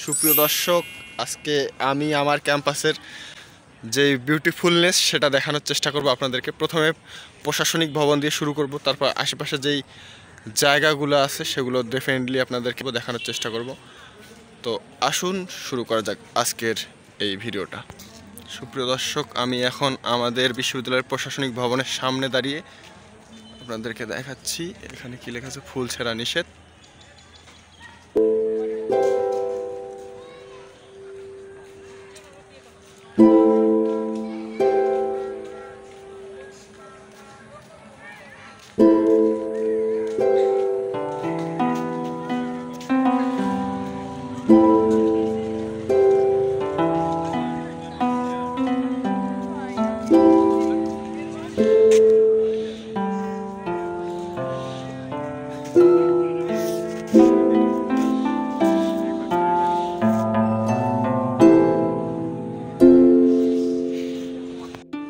সুপ্রিয় দর্শক, আজকে আমি আমার ক্যাম্পাসের যে বিউটিফুলনেস সেটা দেখানোর চেষ্টা করব আপনাদেরকে। প্রথমে প্রশাসনিক ভবন দিয়ে শুরু করব, তারপর আশেপাশে যেই জায়গাগুলো আছে সেগুলো ডেফিনেটলি আপনাদেরকে দেখানোর চেষ্টা করব। তো আসুন শুরু করা যাক আজকের এই ভিডিওটা। সুপ্রিয় দর্শক, আমি এখন আমাদের বিশ্ববিদ্যালয়ের প্রশাসনিক ভবনের সামনে দাঁড়িয়ে আপনাদেরকে দেখাচ্ছি। এখানে কি লেখা আছে? ফুল ছেঁড়া নিষেধ।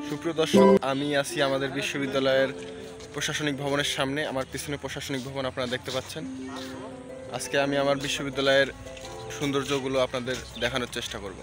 সুপ্রিয় দর্শক, আমি আছি আমাদের বিশ্ববিদ্যালয়ের প্রশাসনিক ভবনের সামনে। আমার পিছনে প্রশাসনিক ভবন আপনারা দেখতে পাচ্ছেন। আজকে আমি আমার বিশ্ববিদ্যালয়ের সৌন্দর্যগুলো আপনাদের দেখানোর চেষ্টা করব।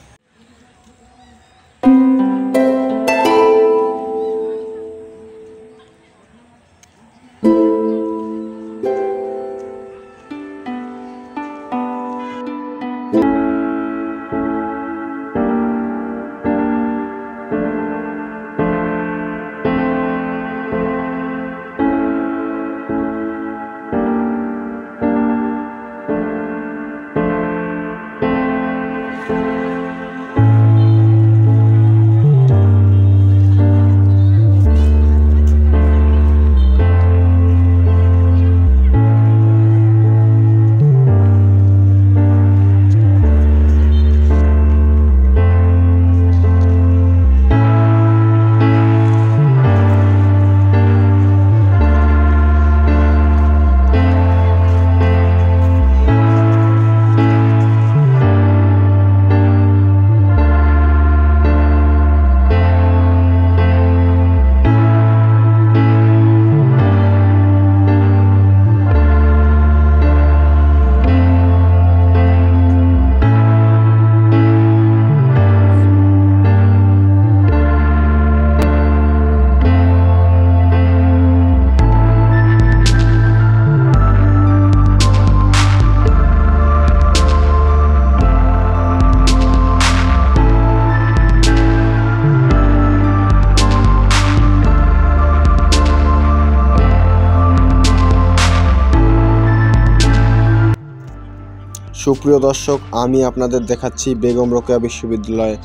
সুপ্রিয় দর্শক, আমি আপনাদের দেখাচ্ছি বেগম রোকেয়া বিশ্ববিদ্যালয়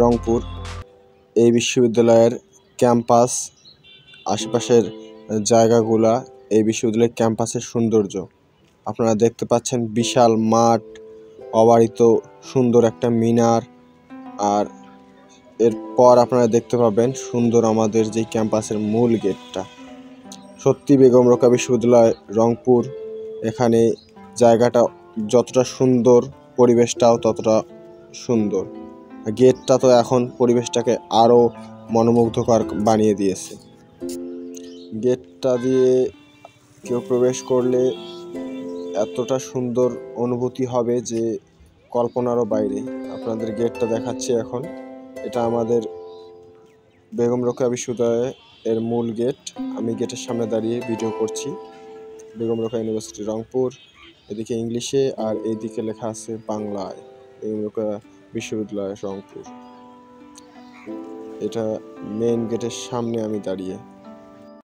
রংপুর। এই বিশ্ববিদ্যালয়ের ক্যাম্পাস, আশেপাশের জায়গাগুলা, এই বিশ্ববিদ্যালয়ের ক্যাম্পাসের সৌন্দর্য আপনারা দেখতে পাচ্ছেন। বিশাল মাঠ, অবারিত সুন্দর একটা মিনার, আর এরপর আপনারা দেখতে পাবেন সুন্দর আমাদের যে ক্যাম্পাসের মূল গেটটা। সত্যি বেগম রোকেয়া বিশ্ববিদ্যালয় রংপুর, এখানে জায়গাটা যতটা সুন্দর, পরিবেশটাও ততটা সুন্দর। গেটটা তো এখন পরিবেশটাকে আরও মনোমুগ্ধকর বানিয়ে দিয়েছে। গেটটা দিয়ে কেউ প্রবেশ করলে এতটা সুন্দর অনুভূতি হবে যে কল্পনারও বাইরে। আপনাদের গেটটা দেখাচ্ছি এখন। এটা আমাদের বেগম রোকেয়া বিশ্ববিদ্যালয় এর মূল গেট। আমি গেটের সামনে দাঁড়িয়ে ভিডিও করছি। বেগম রোকেয়া ইউনিভার্সিটি রংপুর, এদিকে ইংলিশে আর এইদিকে লেখা আছে বাংলায় বেগম রোকেয়া বিশ্ববিদ্যালয় রংপুর। এটা মেইন গেটের সামনে আমি দাঁড়িয়ে।